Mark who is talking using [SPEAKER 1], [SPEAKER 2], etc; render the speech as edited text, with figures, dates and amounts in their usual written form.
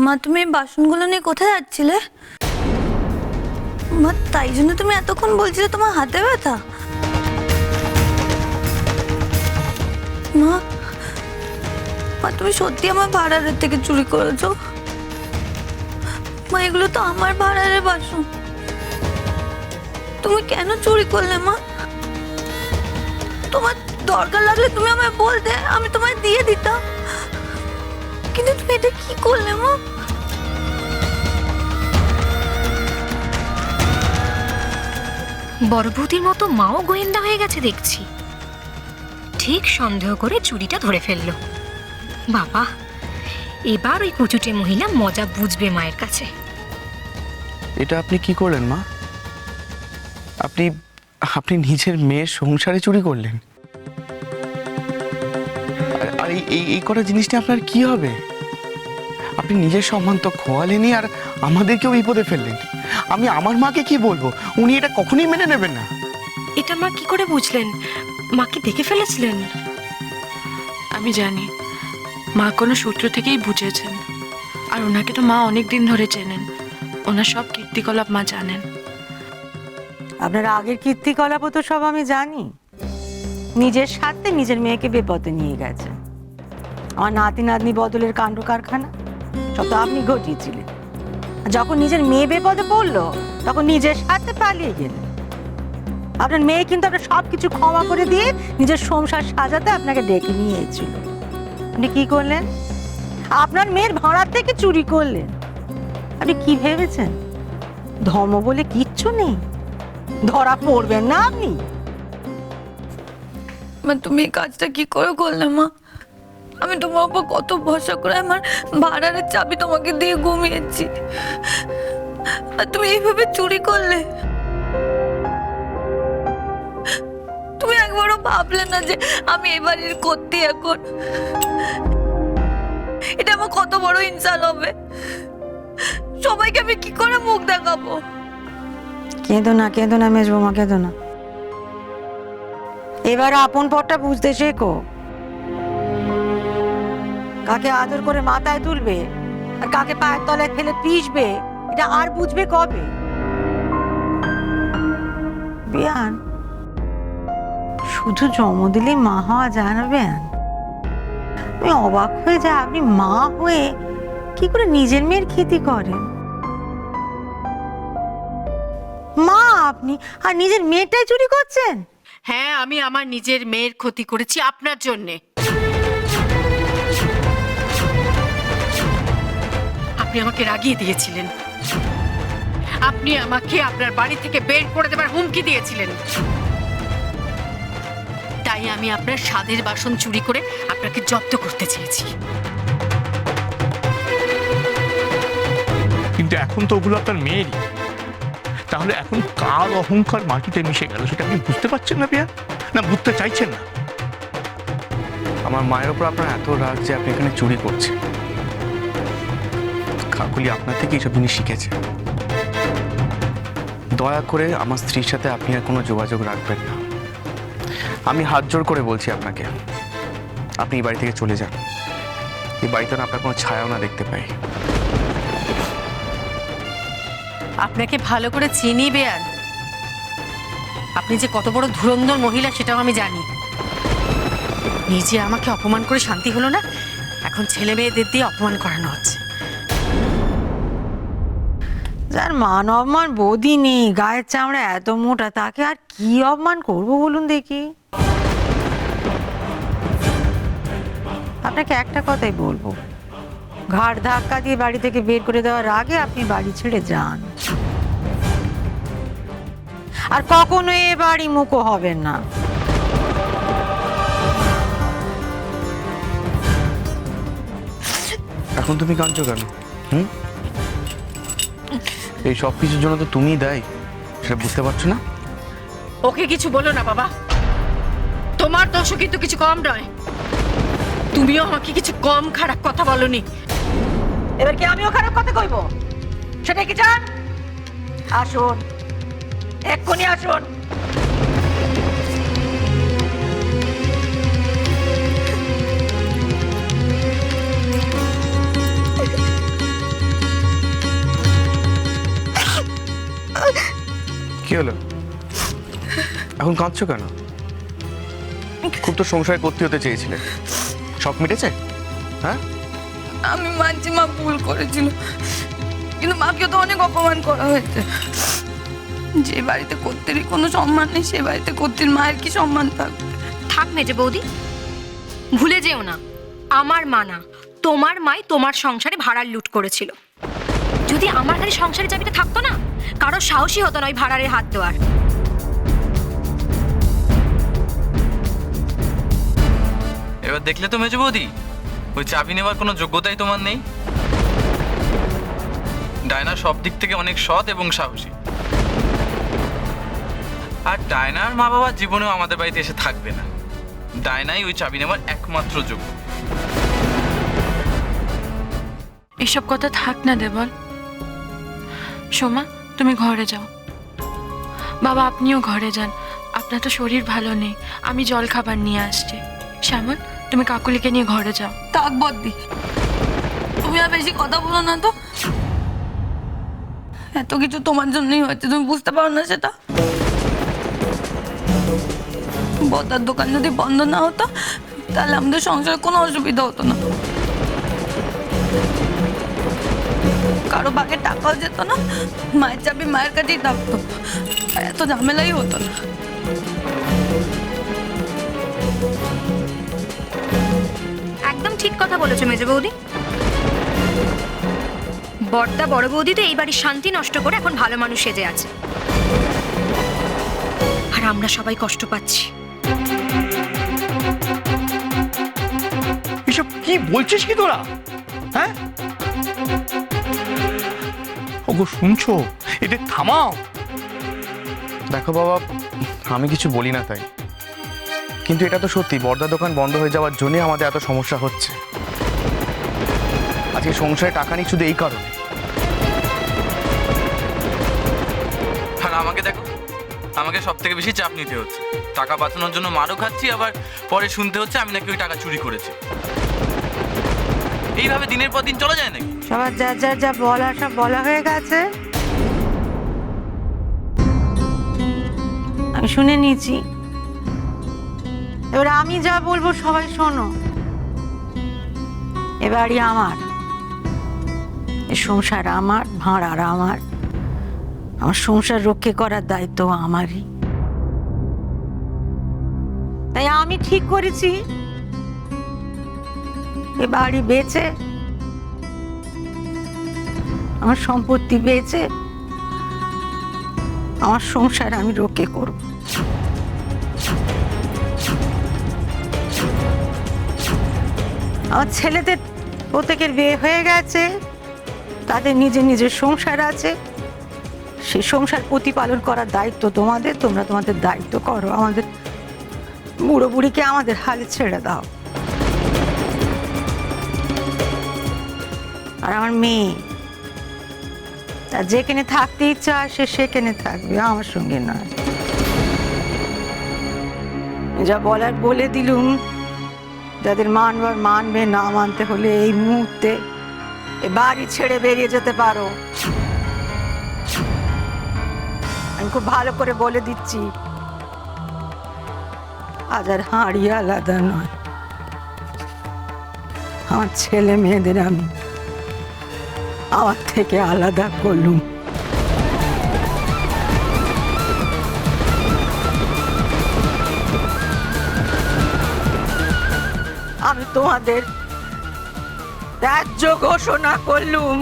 [SPEAKER 1] মা, তুমি এই বাসনগুলো নিয়ে কোথায় যাচ্ছিলে? মা, তাই জন্য তুমি এতক্ষণ বলছিলে তোমার হাতে ব্যথা? মা, মা তুমি সত্যি আমার ভাড়ারের থেকে চুরি করেছো? মা, এগুলো তো আমার ভাড়ারের বাসন। তুমি কেন চুরি করলে মা? তোমার দরকার লাগলে তুমি আমায় বলতে, আমি তোমায় দিয়ে দিতাম। কিন্তু তুমি এটা কি করলে মা?
[SPEAKER 2] বড় বৌদির মতো মাও গোয়েন্দা হয়ে গেছে দেখছি। ঠিক সন্দেহ করে চুরিটা ধরে ফেললো। বাবা, এবার ওই কুচুটে মহিলা মজা বুঝবে মায়ের কাছে।
[SPEAKER 3] এটা আপনি কি করলেন মা? আপনি আপনি নিজের মেয়ের সংসারে চুরি করলেন। আর এই করা জিনিসটা আপনার কি হবে? আপনি নিজের সম্মান তো খোয়ালেনই, আর আমাদেরকেও বিপদে ফেললেন। আমি আমার মাকে কি বলবো? উনি এটা কখনোই মেনে নেবেন না।
[SPEAKER 2] এটা মা কি করে বুঝলেন? মা কি দেখে ফেলেছিলেন?
[SPEAKER 4] আমি জানি মা কোনো সূত্র থেকেই বুঝেছেন, আর ওনাকে তো মা অনেক দিন ধরে চেনেন। ওনার সব কীর্তিকলাপ মা জানেন।
[SPEAKER 5] আপনার আগের কীর্তিকলাপও তো সব আমি জানি। নিজের স্বার্থে নিজের মেয়েকে বিপদে নিয়ে গেছে। আমার নাতি নাতনি বদলের কাণ্ড কারখানা সব তো আপনি ঘটিয়েছিলেন। যখন নিজের মেয়ে বিপদে পড়লো তখন নিজের স্বার্থে পালিয়ে গেলেন। আপনার মেয়ে কিন্তু আপনার সবকিছু ক্ষমা করে দিয়ে নিজের সংসার সাজাতে আপনাকে ডেকে নিয়ে এসেছিল। আপনি কি করলেন? আপনার মেয়ের ভাড়ার থেকে চুরি করলেন। আপনি কি ভেবেছেন ধর্ম বলে কিচ্ছু নেই? ধরা পড়বেন না আপনি?
[SPEAKER 1] মা, তুমি এই কাজটা কি করে করলে মা? আমি তোমার উপর কত ভরসা করে আমার ভাড়ারের চাবি তোমাকে দিয়ে ঘুমিয়েছি, আর তুমি এইভাবে চুরি করলে? তুমি একবারও ভাবলে না যে আমি এই বাড়ির কর্ত্রী এখন? এটা আমার কত বড় ইনসাল্ট হবে। সবাইকে আমি কি করে মুখ দেখাবো?
[SPEAKER 5] কেঁদো না মেজবৌমা, কেঁদো না। এবার আপন পরটা বুঝতে শেখো। কাকে আদর করে মাথায় তুলবে আর কাকে পায়ের তলায় ফেলে পিষবে, এটা আর বুঝবে কবে? বিয়ান, শুধু জন্ম দিলে মা হওয়া যায় না বিয়ান। আমি অবাক হয়ে যায় আপনি মা হয়ে কি করে নিজের মেয়ের ক্ষতি করেন। মা আপনি, আর নিজের মেয়েটাই চুরি করছেন?
[SPEAKER 6] হ্যাঁ, আমি আমার নিজের মেয়ের ক্ষতি করেছি আপনার জন্যে। আপনি আমাকে রাগিয়ে দিয়েছিলেন। আপনি আমাকে আপনার বাড়ি থেকে বের করে দেবার হুমকি দিয়েছিলেন। তাই আমি আপনার স্বাদের বাসন চুরি করে আপনাকে জব্দ করতে চেয়েছি।
[SPEAKER 7] কিন্তু এখন তো ওগুলো আপনার মেয়েরই। তাহলে এখন কার অহংকার মাটিতে মিশে গেল সেটা আপনি বুঝতে পারছেন না পিয়া? না বুঝতে চাইছেন না?
[SPEAKER 3] আমার মায়ের ওপর আপনার এত রাগ যে আপনি এখানে চুরি করছেন। কাকুলি আপনার থেকে এইসব জিনিস শিখেছে। দয়া করে আমার স্ত্রীর সাথে আপনি আর কোনো যোগাযোগ রাখবেন না। আমি হাত জোড় করে বলছি আপনাকে, আপনি এই বাড়ি থেকে চলে যান। এই বাড়িতে না আপনার কোনো ছায়াও না দেখতে পাই।
[SPEAKER 6] আপনাকে ভালো করে চিনি বেয়ান। আপনি যে কত বড় ধুরন্ধর মহিলা সেটাও আমি জানি। নিজে আমাকে অপমান করে শান্তি হলো না, এখন ছেলে মেয়েদের দিয়ে অপমান করানো হচ্ছে।
[SPEAKER 5] যার মান অপমান বোধই নেই, গায়ের চামড়া এত মোটা, তাকে আর কি অপমান করবো বলুন দেখি? আপনাকে একটা কথাই বলবো, ঘাড় ধাক্কা দিয়ে বাড়ি থেকে বের করে দেওয়ার আগে আপনি বাড়ি ছেড়ে যান, আর কখনো এ বাড়ি মুখো হবেন না।
[SPEAKER 3] এখন তুমি কাঁদছো কেন? এই সব কিছুর জন্য তো তুমিই দায়ী, সেটা বুঝতে পারছো না?
[SPEAKER 6] ওকে কিছু বলো না বাবা, তোমার দোষও কিন্তু কিছু কম নয়। তুমিও আমাকে কিছু কম খারাপ কথা বলনি।
[SPEAKER 5] এবার কি আমিও খারাপ কথা কইবো? সেটা কি চান? আসুন, এক্ষুনি আসুন।
[SPEAKER 3] হলো? এখন কাঁদছো কেন? খুব তো সংসারে করতে হতে চেয়েছিলে, সব মিটেছে? হ্যাঁ,
[SPEAKER 1] আমি মানছি মা ভুল করেছিল, কিন্তু মাকে তো অনেক অপমান করা হয়েছে। যে বাড়িতে কর্তেরই কোনো সম্মান নেই, সে বাড়িতে কর্তির মায়ের কি সম্মান থাকবে?
[SPEAKER 2] থাক মেজে বৌদি, ভুলে যেও না আমার মা না, তোমার মাই তোমার সংসারে ভাড়ার লুট করেছিল। যদি আমার কাছে সংসারে চাবিটা থাকতো না, কারো সাহসী হতো না ওই ভাড়ারের হাত দেওয়ার।
[SPEAKER 8] এবার দেখলে তো মেজো বৌদি, ওই চাবি নেওয়ার কোনো যোগ্যতাই তোমার নেই। ডায়না সব দিক থেকে অনেক সৎ এবং সাহসী, আর ডায়নার মা বাবা জীবনেও আমাদের বাড়িতে এসে থাকবে না। ডায়নাই ওই চাবি নেওয়ার একমাত্র যোগ্য।
[SPEAKER 4] এসব কথা থাক না দেবল। সোমা, তুমি ঘরে যাও। বাবা, আপনিও ঘরে যান, আপনার তো শরীর ভালো নেই। আমি জল খাবার নিয়ে আসছি। শ্যামল, তুমি কাকুলিকে নিয়ে ঘরে যাও।
[SPEAKER 1] থাক বদ্দি, তুমি আর বেশি কথা বলো না তো। এত কিছু তোমার জন্যই হচ্ছে, তুমি বুঝতে পারো না সেটা? বদার দোকান যদি বন্ধ না হতো, তাহলে আমাদের সংসারে কোনো অসুবিধা হতো না, কারো ভাগে টাকাও যেত না, মায়ের চাবি মায়ের কাছেই থাকতো, আর এত ঝামেলাই হতো না।
[SPEAKER 2] একদম ঠিক কথা বলেছো মেজে বৌদি। বড়দা বড় বৌদি তো এই বাড়ির শান্তি নষ্ট করে এখন ভালো মানুষ সেজে আছে, আর আমরা সবাই কষ্ট পাচ্ছি।
[SPEAKER 7] এসব কি বলছিস কি তোরা? হ্যাঁ, ওগো শুনছো? এদের থামাও।
[SPEAKER 3] দেখো বাবা, আমি কিছু বলি না তাই, কিন্তু এটা তো সত্যি, বর্দা দোকান বন্ধ হয়ে যাওয়ার জন্যই আমাদের এত সমস্যা হচ্ছে। আজকে সংসারে টাকা নেই শুধু এই কারণে।
[SPEAKER 8] আর আমাকে দেখো, আমাকে সব থেকে বেশি চাপ নিতে হচ্ছে। টাকা বাঁচানোর জন্য মারও খাচ্ছি, আবার পরে শুনতে হচ্ছে আমি নাকি ওই টাকা চুরি করেছি। এইভাবে দিনের পর দিন চলে যায় নাকি?
[SPEAKER 5] সবার যা যা যা বলা সব বলা হয়ে গেছে, আমি শুনে নিয়েছি। এবার আমি যা বলবো সবাই শোনো। এবারই আমার, এ সংসার আমার, ভাড়ার আমার, আমার সংসার রক্ষে করার দায়িত্ব আমারই। তাই আমি ঠিক করেছি এ বাড়ি বেচে, আমার সম্পত্তি বেচে আমার সংসার আমি রক্ষে করব। আমার ছেলেদের প্রত্যেকের বিয়ে হয়ে গেছে, তাদের নিজের নিজের সংসার আছে, সেই সংসার প্রতিপালন করার দায়িত্ব তোমাদের। তোমরা তোমাদের দায়িত্ব করো, আমাদের বুড়ো বুড়িকে আমাদের হালে ছেড়ে দাও। আর আমার মেয়ে, তার যেখানে থাকতে ইচ্ছা হয় সে সেখানে থাকবে, আমার সঙ্গে নয়। যা বলার বলে দিলুম, যাদের মানবার মানবে, না মানতে হলে এই মুহূর্তে এ বাড়ি ছেড়ে বেরিয়ে যেতে পারো। আমি খুব ভালো করে বলে দিচ্ছি, আজ আর হাঁড়ি আলাদা নয়। আমার ছেলে মেয়েদের আমি আমার থেকে আলাদা করলুম। আমি তোমাদের ত্যায্য ঘোষণা করলুম।